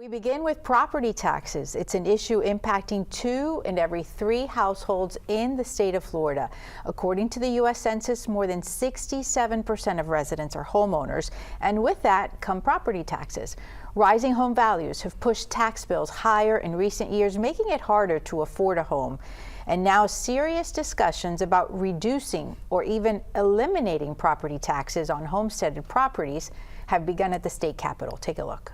We begin with property taxes. It's an issue impacting 2 in every 3 households in the state of Florida. According to the U.S. Census, more than 67% of residents are homeowners, and with that come property taxes. Rising home values have pushed tax bills higher in recent years, making it harder to afford a home. And now serious discussions about reducing or even eliminating property taxes on homesteaded properties have begun at the state capitol. Take a look.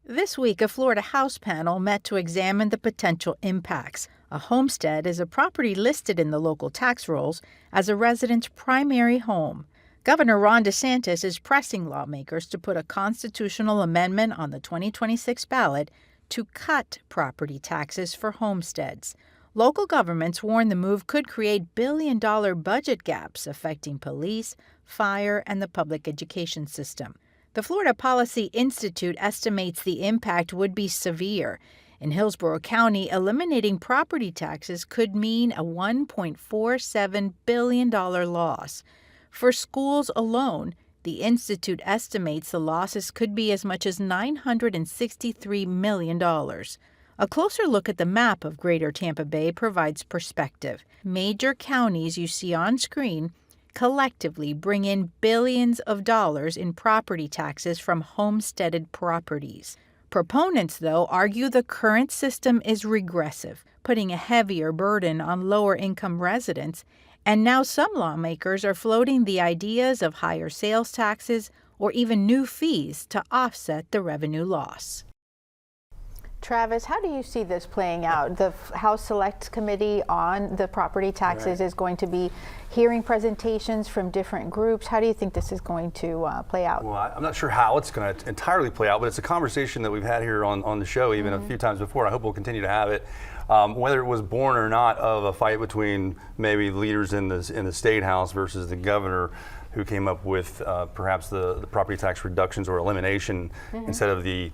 This week, a Florida House panel met to examine the potential impacts. A homestead is a property listed in the local tax rolls as a resident's primary home. Governor Ron DeSantis is pressing lawmakers to put a constitutional amendment on the 2026 ballot to cut property taxes for homesteads. Local governments warn the move could create billion-dollar budget gaps affecting police, fire, and the public education system. The Florida Policy Institute estimates the impact would be severe. In Hillsborough County, eliminating property taxes could mean a $1.47 billion loss. For schools alone, the Institute estimates the losses could be as much as $963 million. A closer look at the map of Greater Tampa Bay provides perspective. Major counties you see on screen collectively bring in billions of dollars in property taxes from homesteaded properties. Proponents, though, argue the current system is regressive, putting a heavier burden on lower-income residents, and now some lawmakers are floating the ideas of higher sales taxes or even new fees to offset the revenue loss. Travis, how do you see this playing out? The House Select Committee on the property taxes is going to be hearing presentations from different groups. How do you think this is going to play out? Well, I'm not sure how it's going to entirely play out, but it's a conversation that we've had here on the show even a few times before. I hope we'll continue to have it. Whether it was born or not of a fight between maybe leaders in the State House versus the governor, who came up with perhaps the property tax reductions or elimination instead of the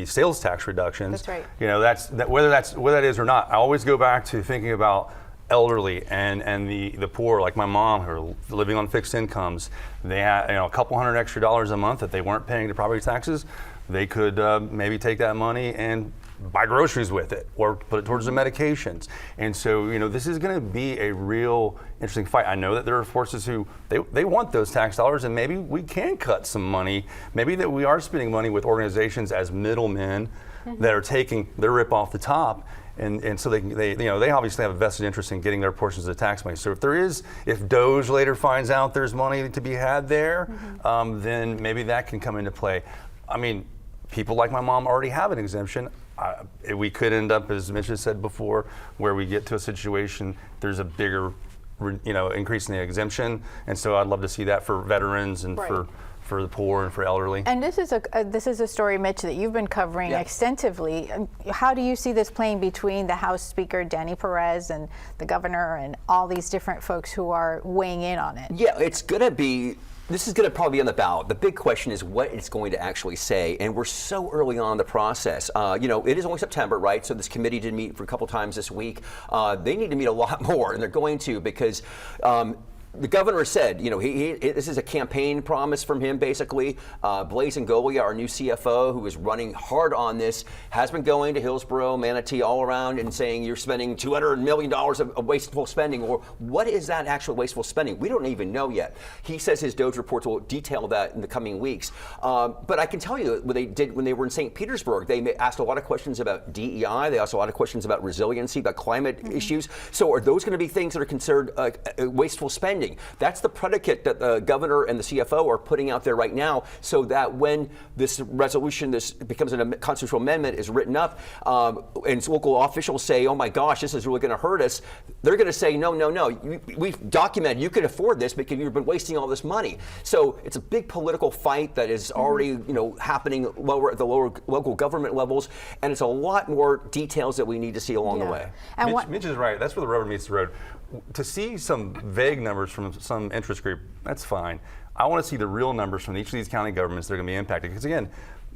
sales tax reductions. That's right. You know, whether that is or not, I always go back to thinking about elderly and the poor, like my mom, who are living on fixed incomes. They had a couple $100 extra a month that they weren't paying the property taxes. They could maybe take that money and buy groceries with it or put it towards the medications. And so, this is going to be a real interesting fight. I know that there are forces who they want those tax dollars, and maybe we can cut some money. Maybe that we are spending money with organizations as middlemen that are taking their rip off the top. And so they obviously have a vested interest in getting their portions of the tax money. So if DOJ later finds out there's money to be had there, then maybe that can come into play. I mean, people like my mom already have an exemption. We could end up, as Mitch has said before, where we get to a situation, there's a bigger, increase in the exemption. And so I'd love to see that for veterans and for the poor and for elderly. And this is a story, Mitch, that you've been covering extensively. How do you see this playing between the House Speaker, Danny Perez, and the governor and all these different folks who are weighing in on it? Yeah, this is going to probably be on the ballot. The big question is what it's going to actually say, and we're so early on in the process. It is only September, right? So this committee did meet for a couple times this week. They need to meet a lot more, and they're going to, because the governor said, this is a campaign promise from him, basically. Blaise Ngolia, our new CFO, who is running hard on this, has been going to Hillsborough, Manatee, all around and saying you're spending $200 million of wasteful spending. Or what is that actual wasteful spending? We don't even know yet. He says his DOJ reports will detail that in the coming weeks. But I can tell you when they were in St. Petersburg, they asked a lot of questions about DEI. They asked a lot of questions about resiliency, about climate issues. So are those going to be things that are considered wasteful spending? That's the predicate that the governor and the CFO are putting out there right now, so that when this resolution, this becomes a constitutional amendment, is written up, and local officials say, oh my gosh, this is really going to hurt us, they're going to say, no, we've documented you can afford this because you've been wasting all this money. So it's a big political fight that is already happening at the lower local government levels, and it's a lot more details that we need to see along the way. And Mitch is right. That's where the rubber meets the road. To see some vague numbers from some interest group, that's fine. I want to see the real numbers from each of these county governments that are going to be impacted. Because again,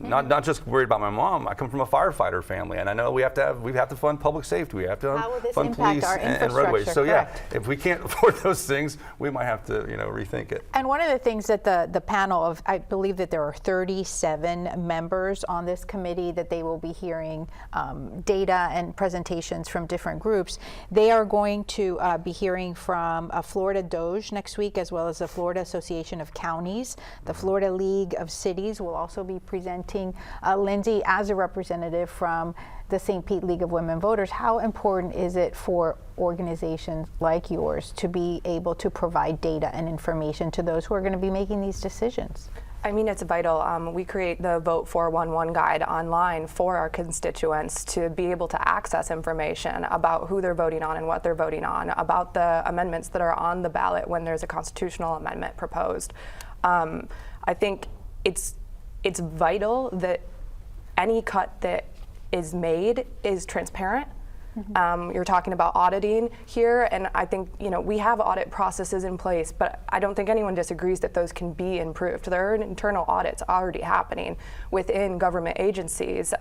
Not just worried about my mom. I come from a firefighter family, and I know we have to fund public safety. We have to fund police and roadways. So yeah, if we can't afford those things, we might have to rethink it. And one of the things that the panel of, I believe that there are 37 members on this committee, that they will be hearing data and presentations from different groups. They are going to be hearing from Florida DOJ next week, as well as the Florida Association of Counties. The Florida League of Cities will also be presenting. Lindsay, as a representative from the St. Pete League of Women Voters, how important is it for organizations like yours to be able to provide data and information to those who are going to be making these decisions? I mean, it's vital. We create the Vote 411 guide online for our constituents to be able to access information about who they're voting on and what they're voting on, about the amendments that are on the ballot when there's a constitutional amendment proposed. I think it's vital that any cut that is made is transparent. You're talking about auditing here, and I think we have audit processes in place, but I don't think anyone disagrees that those can be improved. There are internal audits already happening within government agencies.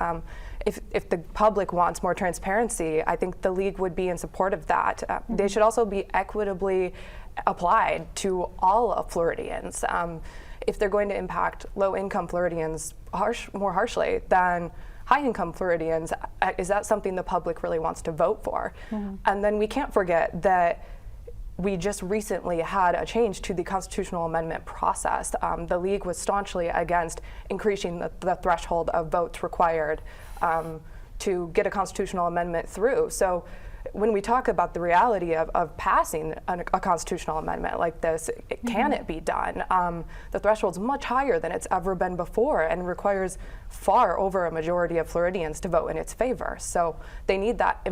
If the public wants more transparency, I think the League would be in support of that. They should also be equitably applied to all of Floridians. If they're going to impact low-income Floridians more harshly than high-income Floridians, is that something the public really wants to vote for? And then we can't forget that we just recently had a change to the constitutional amendment process. The League was staunchly against increasing the threshold of votes required to get a constitutional amendment through. So when we talk about the reality of passing a constitutional amendment like this, can it be done? The threshold's much higher than it's ever been before and requires far over a majority of Floridians to vote in its favor. So they need that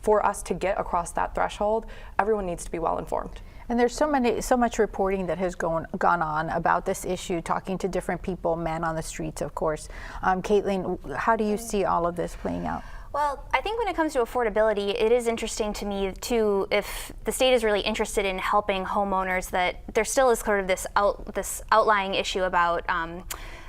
for us to get across that threshold. Everyone needs to be well informed. And there's so much reporting that has gone on about this issue, talking to different people, men on the streets, of course. Caitlin, how do you see all of this playing out? Well, I think when it comes to affordability, it is interesting to me too, if the state is really interested in helping homeowners, that there still is sort of this outlying issue about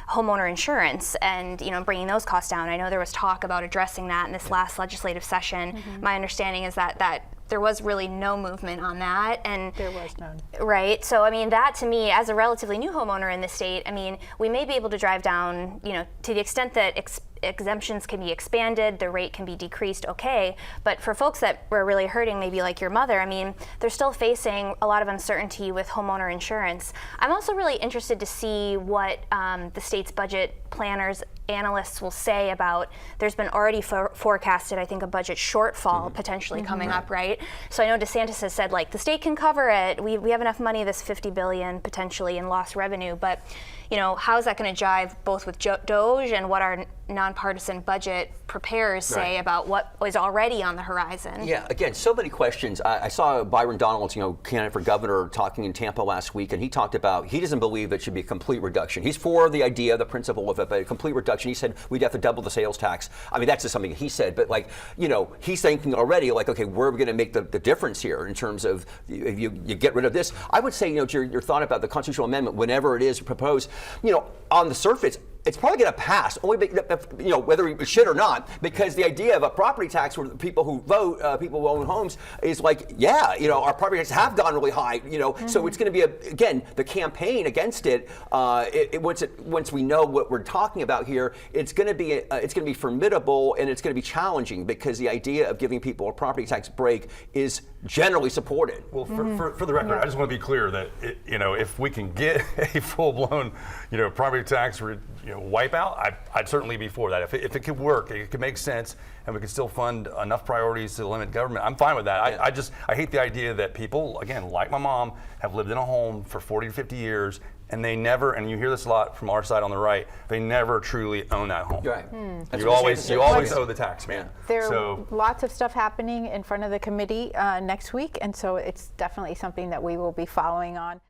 homeowner insurance and bringing those costs down. I know there was talk about addressing that in this last legislative session. My understanding is that there was really no movement on that, and there was none. Right. So I mean, that to me, as a relatively new homeowner in the state, I mean, we may be able to drive down, to the extent that exemptions can be expanded, the rate can be decreased, okay. But for folks that were really hurting, maybe like your mother, I mean, they're still facing a lot of uncertainty with homeowner insurance. I'm also really interested to see what the state's budget planners, analysts will say about, there's been already forecasted, I think, a budget shortfall potentially coming up, right? So I know DeSantis has said, like, the state can cover it. We have enough money, this $50 billion potentially in lost revenue, but how is that going to jive both with DOJ and what our nonpartisan budget preparers say about what is already on the horizon? Yeah, again, so many questions. I saw Byron Donalds, candidate for governor, talking in Tampa last week, and he talked about he doesn't believe it should be a complete reduction. He's for the idea, the principle of it, but a complete reduction. He said we'd have to double the sales tax. I mean, that's just something he said, but he's thinking already, okay, where are we going to make the difference here in terms of you get rid of this? I would say, your thought about the constitutional amendment, whenever it is proposed, on the surface, it's probably going to pass, only whether we should or not, because the idea of a property tax for people who vote, people who own homes, is our property taxes have gone really high, so it's going to be again the campaign against it. Once we know what we're talking about here, it's going to be formidable, and it's going to be challenging, because the idea of giving people a property tax break is generally supported. Well, for the record, I just want to be clear that if we can get a full-blown property tax wipeout, I'd certainly be for that. If it could work, it could make sense, and we could still fund enough priorities to limit government, I'm fine with that. I hate the idea that people, again, like my mom, have lived in a home for 40 to 50 years, and they never, and you hear this a lot from our side on the right, they never truly own that home. Right. You always owe the tax, man. There are lots of stuff happening in front of the committee next week, and so it's definitely something that we will be following on.